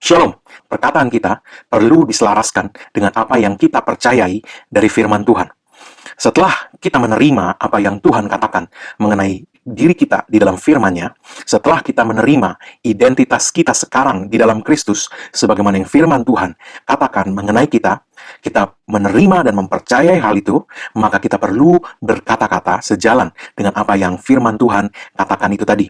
Shalom, perkataan kita perlu diselaraskan dengan apa yang kita percayai dari firman Tuhan. Setelah kita menerima apa yang Tuhan katakan mengenai diri kita di dalam firman-Nya, setelah kita menerima identitas kita sekarang di dalam Kristus, sebagaimana yang firman Tuhan katakan mengenai kita, kita menerima dan mempercayai hal itu, maka kita perlu berkata-kata sejalan dengan apa yang firman Tuhan katakan itu tadi.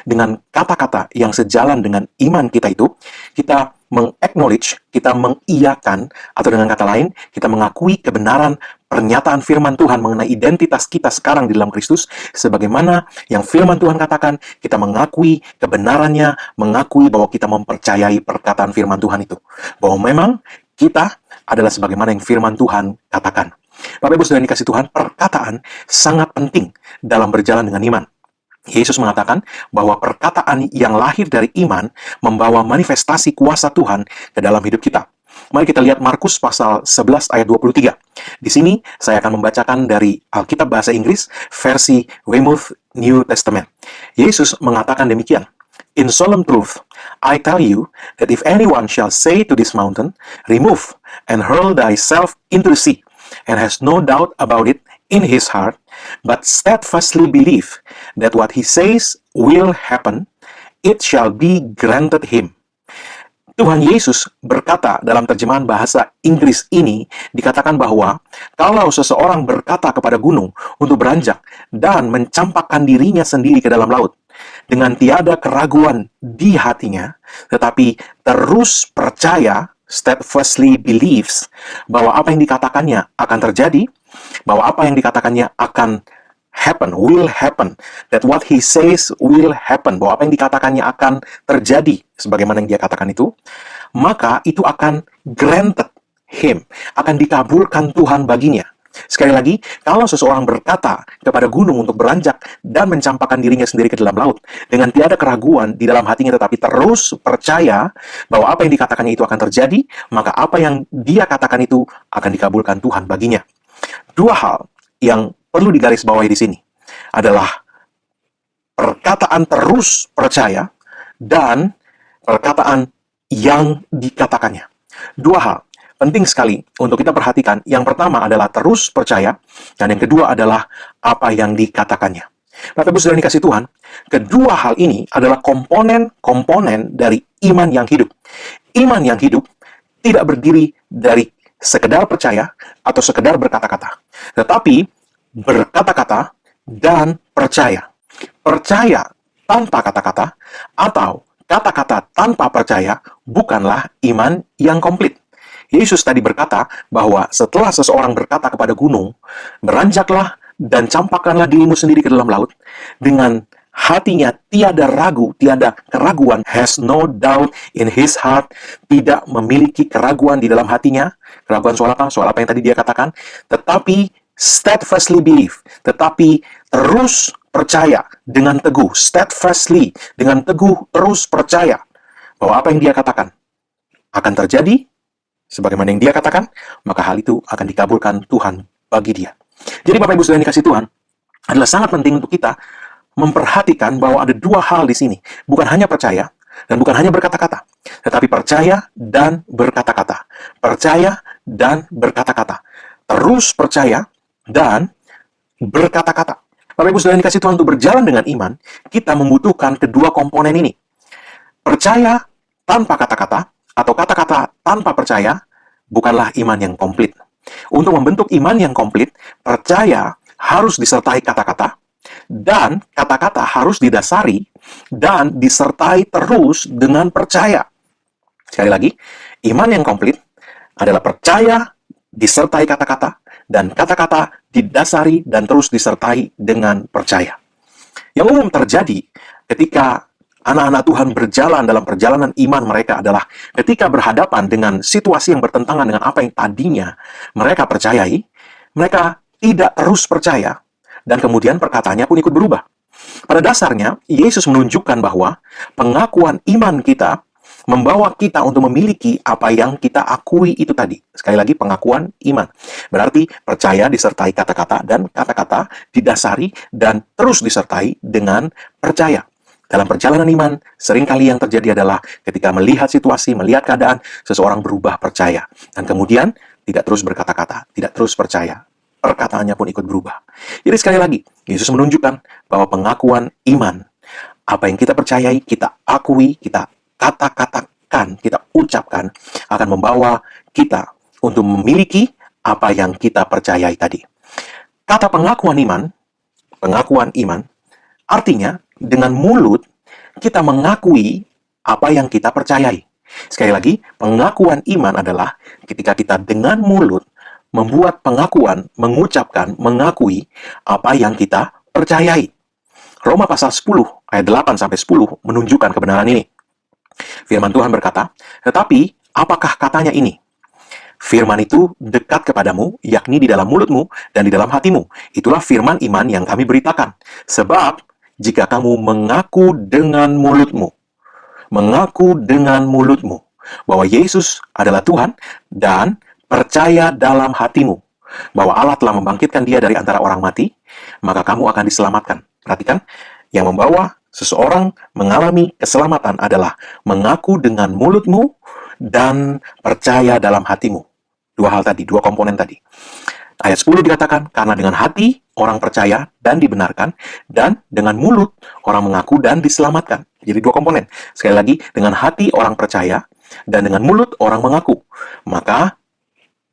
Dengan kata-kata yang sejalan dengan iman kita itu, kita meng-acknowledge, kita mengiyakan, atau dengan kata lain, kita mengakui kebenaran pernyataan firman Tuhan mengenai identitas kita sekarang di dalam Kristus, sebagaimana yang firman Tuhan katakan, kita mengakui kebenarannya, mengakui bahwa kita mempercayai perkataan firman Tuhan itu. Bahwa memang kita adalah sebagaimana yang firman Tuhan katakan. Bapak Ibu Saudara yang dikasihi Tuhan, perkataan sangat penting dalam berjalan dengan iman. Yesus mengatakan bahwa perkataan yang lahir dari iman membawa manifestasi kuasa Tuhan ke dalam hidup kita. Mari kita lihat Markus pasal 11 ayat 23. Di sini saya akan membacakan dari Alkitab Bahasa Inggris versi Weymouth New Testament. Yesus mengatakan demikian. In solemn truth, I tell you that if anyone shall say to this mountain, remove and hurl thyself into the sea, and has no doubt about it in his heart, but steadfastly believe that what he says will happen, it shall be granted him. Tuhan Yesus berkata dalam terjemahan bahasa Inggris ini, dikatakan bahwa kalau seseorang berkata kepada gunung untuk beranjak dan mencampakkan dirinya sendiri ke dalam laut, dengan tiada keraguan di hatinya, tetapi terus percaya, steadfastly believes, bahwa apa yang dikatakannya akan terjadi, bahwa apa yang dikatakannya akan happen, will happen, that what he says will happen, bahwa apa yang dikatakannya akan terjadi, sebagaimana yang dia katakan itu, maka itu akan granted him, akan dikabulkan Tuhan baginya. Sekali lagi, kalau seseorang berkata kepada gunung untuk beranjak dan mencampakkan dirinya sendiri ke dalam laut, dengan tiada keraguan di dalam hatinya tetapi terus percaya bahwa apa yang dikatakannya itu akan terjadi, maka apa yang dia katakan itu akan dikabulkan Tuhan baginya. Dua hal yang perlu digarisbawahi di sini adalah perkataan terus percaya dan perkataan yang dikatakannya. Dua hal penting sekali untuk kita perhatikan. Yang pertama adalah terus percaya, dan yang kedua adalah apa yang dikatakannya. Bapak Ibu Saudara yang dikasihi Tuhan, kedua hal ini adalah komponen-komponen dari iman yang hidup. Iman yang hidup tidak berdiri dari sekedar percaya atau sekedar berkata-kata, tetapi berkata-kata dan percaya. Percaya tanpa kata-kata atau kata-kata tanpa percaya bukanlah iman yang komplit. Yesus tadi berkata bahwa setelah seseorang berkata kepada gunung, beranjaklah dan campakkanlah dirimu sendiri ke dalam laut, dengan hatinya tiada ragu, tiada keraguan, has no doubt in his heart, tidak memiliki keraguan di dalam hatinya. Keraguan soal apa? Soal apa yang tadi dia katakan. Tetapi steadfastly believe, tetapi terus percaya dengan teguh, steadfastly, dengan teguh terus percaya bahwa apa yang dia katakan akan terjadi sebagaimana yang dia katakan, maka hal itu akan dikabulkan Tuhan bagi dia. Jadi Bapak Ibu Saudara yang dikasihi Tuhan, adalah sangat penting untuk kita memperhatikan bahwa ada dua hal di sini. Bukan hanya percaya dan bukan hanya berkata-kata, tetapi percaya dan berkata-kata. Percaya dan berkata-kata. Terus percaya dan berkata-kata. Bapak Ibu Saudara yang dikasihi Tuhan, untuk berjalan dengan iman, kita membutuhkan kedua komponen ini. Percaya tanpa kata-kata atau kata-kata tanpa percaya bukanlah iman yang komplit. Untuk membentuk iman yang komplit, percaya harus disertai kata-kata, dan kata-kata harus didasari dan disertai terus dengan percaya. Sekali lagi, iman yang komplit adalah percaya disertai kata-kata, dan kata-kata didasari dan terus disertai dengan percaya. Yang umum terjadi ketika anak-anak Tuhan berjalan dalam perjalanan iman mereka adalah ketika berhadapan dengan situasi yang bertentangan dengan apa yang tadinya mereka percayai, mereka tidak terus percaya, dan kemudian perkataannya pun ikut berubah. Pada dasarnya, Yesus menunjukkan bahwa pengakuan iman kita membawa kita untuk memiliki apa yang kita akui itu tadi. Sekali lagi, pengakuan iman. Berarti percaya disertai kata-kata, dan kata-kata didasari dan terus disertai dengan percaya. Dalam perjalanan iman, seringkali yang terjadi adalah ketika melihat situasi, melihat keadaan, seseorang berubah percaya. Dan kemudian tidak terus berkata-kata, tidak terus percaya. Perkataannya pun ikut berubah. Jadi sekali lagi, Yesus menunjukkan bahwa pengakuan iman, apa yang kita percayai, kita akui, kita kata-katakan, kita ucapkan, akan membawa kita untuk memiliki apa yang kita percayai tadi. Kata pengakuan iman, artinya dengan mulut kita mengakui apa yang kita percayai. Sekali lagi, pengakuan iman adalah ketika kita dengan mulut membuat pengakuan, mengucapkan, mengakui apa yang kita percayai. Roma pasal 10 ayat 8-10 menunjukkan kebenaran ini. Firman Tuhan berkata, "Tetapi apakah katanya ini? Firman itu dekat kepadamu, yakni di dalam mulutmu dan di dalam hatimu. Itulah firman iman yang kami beritakan. Sebab jika kamu mengaku dengan mulutmu bahwa Yesus adalah Tuhan dan percaya dalam hatimu bahwa Allah telah membangkitkan dia dari antara orang mati, maka kamu akan diselamatkan." Perhatikan, yang membawa seseorang mengalami keselamatan adalah mengaku dengan mulutmu dan percaya dalam hatimu. Dua hal tadi, dua komponen tadi. Ayat 10 dikatakan, karena dengan hati orang percaya dan dibenarkan, dan dengan mulut orang mengaku dan diselamatkan. Jadi dua komponen. Sekali lagi, dengan hati orang percaya dan dengan mulut orang mengaku, maka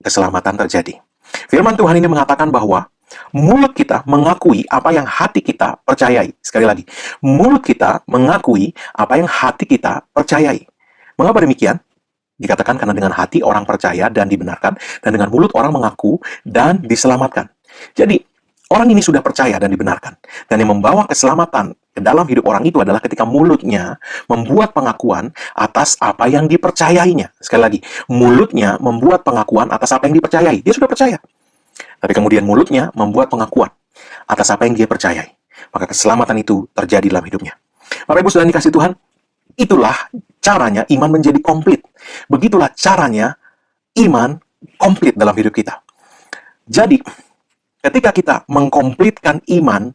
keselamatan terjadi. Firman Tuhan ini mengatakan bahwa mulut kita mengakui apa yang hati kita percayai. Sekali lagi, mulut kita mengakui apa yang hati kita percayai. Mengapa demikian? Dikatakan karena dengan hati orang percaya dan dibenarkan, dan dengan mulut orang mengaku dan diselamatkan. Jadi, orang ini sudah percaya dan dibenarkan. Dan yang membawa keselamatan ke dalam hidup orang itu adalah ketika mulutnya membuat pengakuan atas apa yang dipercayainya. Sekali lagi, mulutnya membuat pengakuan atas apa yang dipercayai. Dia sudah percaya. Tapi kemudian mulutnya membuat pengakuan atas apa yang dia percayai. Maka keselamatan itu terjadi dalam hidupnya. Bapak Ibu Saudara dikasih Tuhan, itulah caranya iman menjadi komplit. Begitulah caranya iman komplit dalam hidup kita. Jadi, ketika kita mengkomplitkan iman,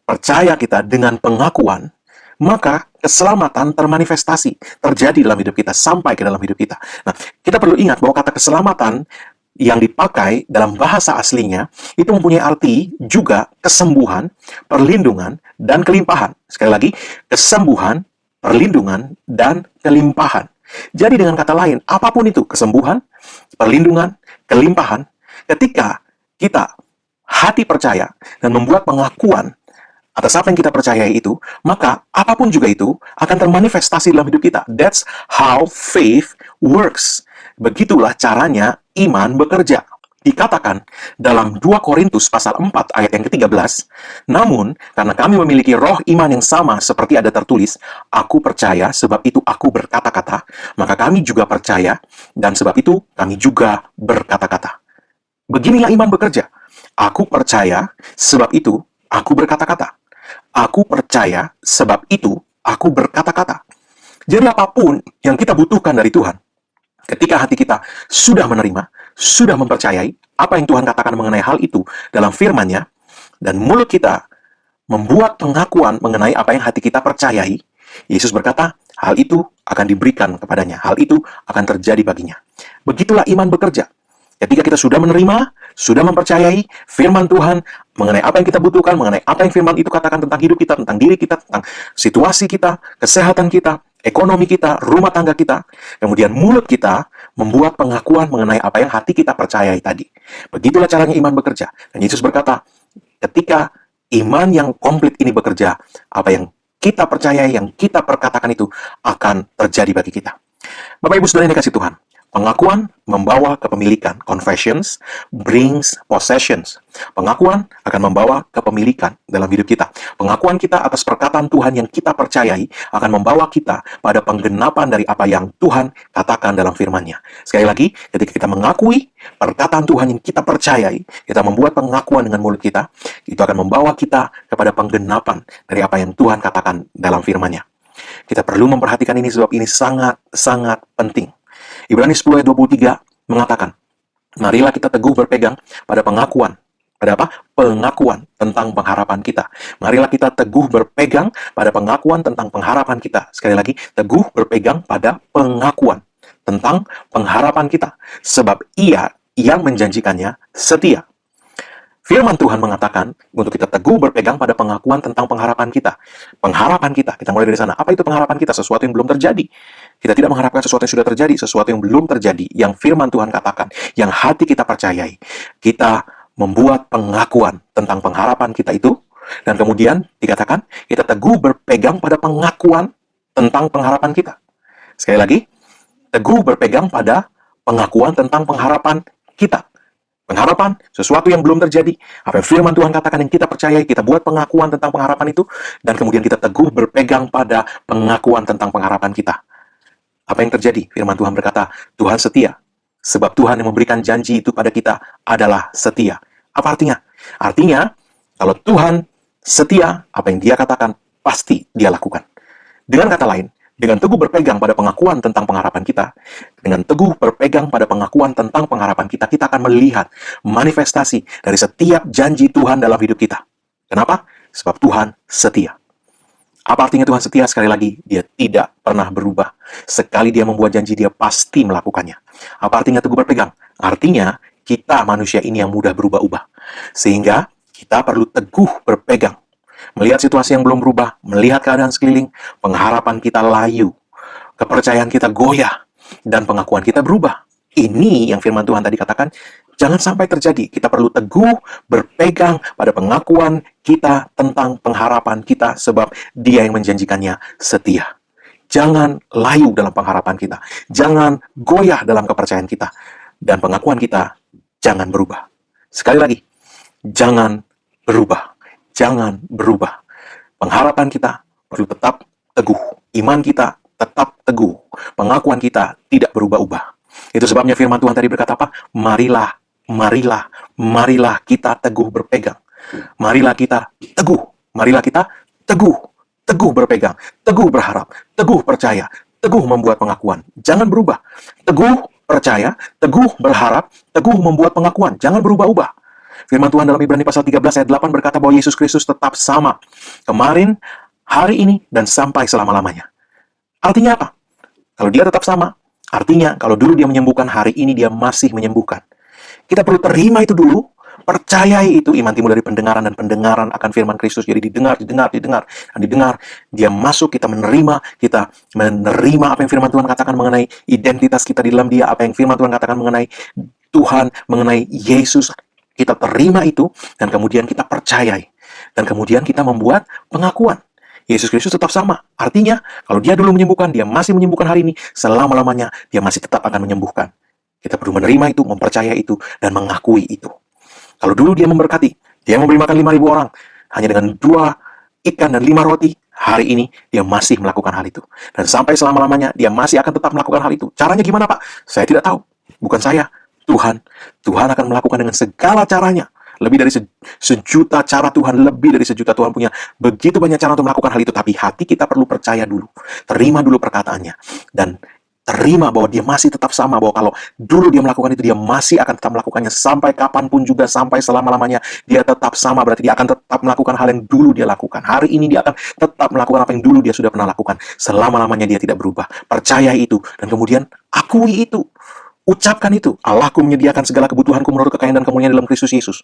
percaya kita dengan pengakuan, maka keselamatan termanifestasi, terjadi dalam hidup kita, sampai ke dalam hidup kita. Nah, kita perlu ingat bahwa kata keselamatan yang dipakai dalam bahasa aslinya itu mempunyai arti juga kesembuhan, perlindungan, dan kelimpahan. Sekali lagi, kesembuhan, perlindungan, dan kelimpahan. Jadi dengan kata lain, apapun itu, kesembuhan, perlindungan, kelimpahan, ketika kita hati percaya dan membuat pengakuan atas apa yang kita percayai itu, maka apapun juga itu akan termanifestasi dalam hidup kita. That's how faith works. Begitulah caranya iman bekerja. Dikatakan dalam 2 Korintus pasal 4 ayat yang ke-13, namun karena kami memiliki roh iman yang sama seperti ada tertulis, aku percaya sebab itu aku berkata-kata, maka kami juga percaya dan sebab itu kami juga berkata-kata. Beginilah iman bekerja. Aku percaya sebab itu aku berkata-kata. Aku percaya sebab itu aku berkata-kata. Jadi apapun yang kita butuhkan dari Tuhan, ketika hati kita sudah menerima, sudah mempercayai apa yang Tuhan katakan mengenai hal itu dalam firman-Nya, dan mulut kita membuat pengakuan mengenai apa yang hati kita percayai, Yesus berkata, hal itu akan diberikan kepadanya. Hal itu akan terjadi baginya. Begitulah iman bekerja. Ketika kita sudah menerima, sudah mempercayai firman Tuhan mengenai apa yang kita butuhkan, mengenai apa yang firman itu katakan tentang hidup kita, tentang diri kita, tentang situasi kita, kesehatan kita, ekonomi kita, rumah tangga kita. Kemudian mulut kita membuat pengakuan mengenai apa yang hati kita percayai tadi. Begitulah caranya iman bekerja. Dan Yesus berkata, ketika iman yang komplit ini bekerja, apa yang kita percayai, yang kita perkatakan itu akan terjadi bagi kita. Bapak Ibu Saudara yang dikasih Tuhan, pengakuan membawa kepemilikan. Confessions brings possessions. Pengakuan akan membawa kepemilikan dalam hidup kita. Pengakuan kita atas perkataan Tuhan yang kita percayai akan membawa kita pada penggenapan dari apa yang Tuhan katakan dalam firman-Nya. Sekali lagi, ketika kita mengakui perkataan Tuhan yang kita percayai, kita membuat pengakuan dengan mulut kita, itu akan membawa kita kepada penggenapan dari apa yang Tuhan katakan dalam firman-Nya. Kita perlu memperhatikan ini sebab ini sangat-sangat penting. Ibrani 10 ayat 23 mengatakan, marilah kita teguh berpegang pada pengakuan pada apa? Pengakuan tentang pengharapan kita. Marilah kita teguh berpegang pada pengakuan tentang pengharapan kita. Sekali lagi, teguh berpegang pada pengakuan tentang pengharapan kita. Sebab Ia yang menjanjikannya setia. Firman Tuhan mengatakan untuk kita teguh berpegang pada pengakuan tentang pengharapan kita. Pengharapan kita mulai dari sana. Apa itu pengharapan kita? Sesuatu yang belum terjadi. Kita tidak mengharapkan sesuatu yang sudah terjadi, sesuatu yang belum terjadi, yang firman Tuhan katakan, yang hati kita percayai. Kita membuat pengakuan tentang pengharapan kita itu, dan kemudian dikatakan, kita teguh berpegang pada pengakuan tentang pengharapan kita. Sekali lagi, teguh berpegang pada pengakuan tentang pengharapan kita. Pengharapan, sesuatu yang belum terjadi, apa yang firman Tuhan katakan yang kita percayai, kita buat pengakuan tentang pengharapan itu, dan kemudian kita teguh berpegang pada pengakuan tentang pengharapan kita. Apa yang terjadi? Firman Tuhan berkata, Tuhan setia. Sebab Tuhan yang memberikan janji itu pada kita adalah setia. Apa artinya? Artinya, kalau Tuhan setia, apa yang Dia katakan, pasti Dia lakukan. Dengan kata lain, dengan teguh berpegang pada pengakuan tentang pengharapan kita, dengan teguh berpegang pada pengakuan tentang pengharapan kita, kita akan melihat manifestasi dari setiap janji Tuhan dalam hidup kita. Kenapa? Sebab Tuhan setia. Apa artinya Tuhan setia? Sekali lagi, Dia tidak pernah berubah. Sekali Dia membuat janji, Dia pasti melakukannya. Apa artinya teguh berpegang? Artinya, kita manusia ini yang mudah berubah-ubah. Sehingga, kita perlu teguh berpegang. Melihat situasi yang belum berubah, melihat keadaan sekeliling, pengharapan kita layu, kepercayaan kita goyah, dan pengakuan kita berubah. Ini yang firman Tuhan tadi katakan, jangan sampai terjadi. Kita perlu teguh berpegang pada pengakuan kita tentang pengharapan kita, sebab Dia yang menjanjikannya setia. Jangan layu dalam pengharapan kita. Jangan goyah dalam kepercayaan kita. Dan pengakuan kita jangan berubah. Sekali lagi, jangan berubah. Jangan berubah. Pengharapan kita perlu tetap teguh. Iman kita tetap teguh. Pengakuan kita tidak berubah-ubah. Itu sebabnya firman Tuhan tadi berkata apa? Marilah, marilah, marilah kita teguh berpegang. Marilah kita teguh. Marilah kita teguh. Teguh berpegang. Teguh berharap. Teguh percaya. Teguh membuat pengakuan. Jangan berubah. Teguh percaya. Teguh berharap. Teguh membuat pengakuan. Jangan berubah-ubah. Firman Tuhan dalam Ibrani pasal 13 ayat 8 berkata bahwa Yesus Kristus tetap sama. Kemarin, hari ini, dan sampai selama-lamanya. Artinya apa? Kalau Dia tetap sama, artinya kalau dulu Dia menyembuhkan, hari ini Dia masih menyembuhkan. Kita perlu terima itu dulu, percayai itu. Iman timbul dari pendengaran, dan pendengaran akan firman Kristus. Jadi didengar, dan didengar. Dia masuk, kita menerima apa yang firman Tuhan katakan mengenai identitas kita di dalam Dia, apa yang firman Tuhan katakan mengenai Tuhan, mengenai Yesus. Kita terima itu, dan kemudian kita percayai. Dan kemudian kita membuat pengakuan. Yesus Kristus tetap sama. Artinya, kalau Dia dulu menyembuhkan, Dia masih menyembuhkan hari ini. Selama-lamanya, Dia masih tetap akan menyembuhkan. Kita perlu menerima itu, mempercayai itu, dan mengakui itu. Kalau dulu Dia memberkati, Dia memberi makan 5.000 orang, hanya dengan 2 ikan dan 5 roti, hari ini Dia masih melakukan hal itu. Dan sampai selama-lamanya, Dia masih akan tetap melakukan hal itu. Caranya gimana, Pak? Saya tidak tahu. Bukan saya. Tuhan akan melakukan dengan segala caranya. Lebih dari sejuta cara Tuhan, lebih dari sejuta Tuhan punya begitu banyak cara untuk melakukan hal itu. Tapi hati kita perlu percaya dulu. Terima dulu perkataannya. Dan terima bahwa Dia masih tetap sama. Bahwa kalau dulu Dia melakukan itu, Dia masih akan tetap melakukannya. Sampai kapanpun juga, sampai selama-lamanya. Dia tetap sama, berarti Dia akan tetap melakukan hal yang dulu Dia lakukan. Hari ini Dia akan tetap melakukan apa yang dulu Dia sudah pernah lakukan. Selama-lamanya Dia tidak berubah. Percayai itu. Dan kemudian akui itu. Ucapkan itu. Allahku menyediakan segala kebutuhanku menurut kekayaan dan kemuliaan dalam Kristus Yesus.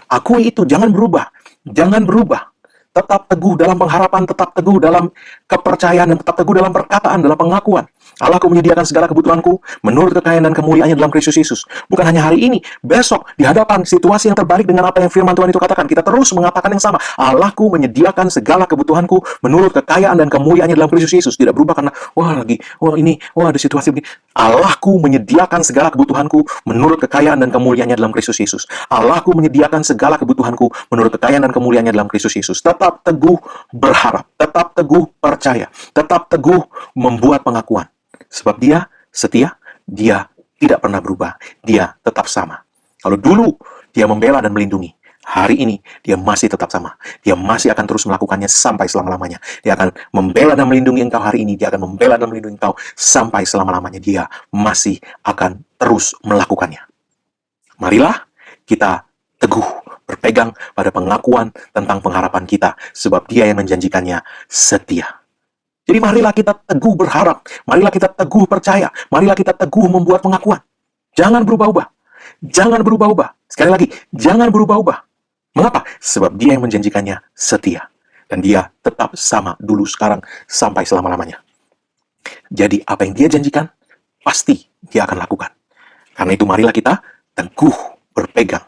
Akui itu. Jangan berubah. Jangan berubah. Tetap teguh dalam pengharapan, tetap teguh dalam kepercayaan, dan tetap teguh dalam perkataan, dalam pengakuan. Allahku menyediakan segala kebutuhanku menurut kekayaan dan kemuliaannya dalam Kristus Yesus. Bukan hanya hari ini, besok di hadapan situasi yang terbalik dengan apa yang firman Tuhan itu katakan, kita terus mengatakan yang sama. Allahku menyediakan segala kebutuhanku menurut kekayaan dan kemuliaannya dalam Kristus Yesus. Tidak berubah karena ada situasi begini. Allahku menyediakan segala kebutuhanku menurut kekayaan dan kemuliaannya dalam Kristus Yesus. Allahku menyediakan segala kebutuhanku menurut kekayaan dan kemuliaannya dalam Kristus Yesus. Tetap teguh berharap, tetap teguh percaya, tetap teguh membuat pengakuan. Sebab Dia setia, Dia tidak pernah berubah, Dia tetap sama. Kalau dulu Dia membela dan melindungi, hari ini Dia masih tetap sama. Dia masih akan terus melakukannya sampai selama-lamanya. Dia akan membela dan melindungi engkau hari ini, Dia akan membela dan melindungi engkau sampai selama-lamanya. Dia masih akan terus melakukannya. Marilah kita teguh berpegang pada pengakuan tentang pengharapan kita, sebab Dia yang menjanjikannya setia. Jadi marilah kita teguh berharap, marilah kita teguh percaya, marilah kita teguh membuat pengakuan. Jangan berubah-ubah, jangan berubah-ubah. Sekali lagi, jangan berubah-ubah. Mengapa? Sebab Dia yang menjanjikannya setia. Dan Dia tetap sama dulu, sekarang, sampai selama-lamanya. Jadi apa yang Dia janjikan, pasti Dia akan lakukan. Karena itu marilah kita teguh berpegang,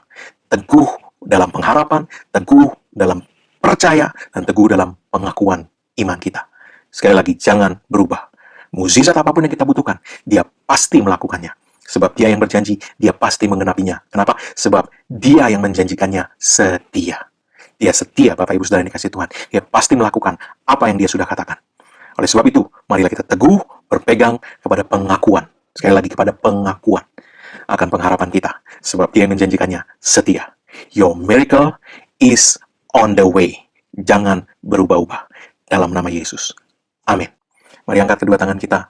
teguh dalam pengharapan, teguh dalam percaya, dan teguh dalam pengakuan iman kita. Sekali lagi, jangan berubah. Mukjizat apapun yang kita butuhkan, Dia pasti melakukannya. Sebab Dia yang berjanji, Dia pasti menggenapinya. Kenapa? Sebab Dia yang menjanjikannya setia. Dia setia, Bapak Ibu Saudara yang dikasihi Tuhan. Dia pasti melakukan apa yang Dia sudah katakan. Oleh sebab itu, marilah kita teguh berpegang kepada pengakuan. Sekali lagi, kepada pengakuan akan pengharapan kita. Sebab Dia yang menjanjikannya setia. Your miracle is on the way. Jangan berubah-ubah. Dalam nama Yesus. Amin. Mari angkat kedua tangan kita,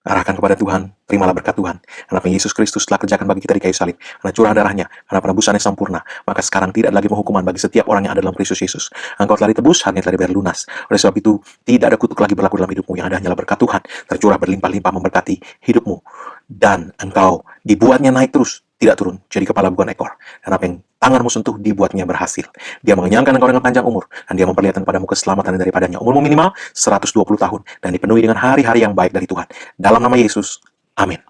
arahkan kepada Tuhan, terimalah berkat Tuhan. Karena Yesus Kristus telah kerjakan bagi kita di kayu salib, karena curah darahnya, karena penebusannya sempurna, maka sekarang tidak lagi penghukuman bagi setiap orang yang ada dalam Kristus Yesus. Engkau telah ditebus, harganya telah dibayar lunas. Oleh sebab itu, tidak ada kutuk lagi berlaku dalam hidupmu, yang ada hanyalah berkat Tuhan, tercurah berlimpah-limpah memberkati hidupmu. Dan engkau dibuatnya naik terus, tidak turun, jadi kepala bukan ekor. Dan apa yang tanganmu sentuh dibuatnya berhasil. Dia mengenyangkan engkau dengan panjang umur, dan Dia memperlihatkan padamu keselamatan daripadanya. Umurmu minimal 120 tahun, dan dipenuhi dengan hari-hari yang baik dari Tuhan. Dalam nama Yesus, amin.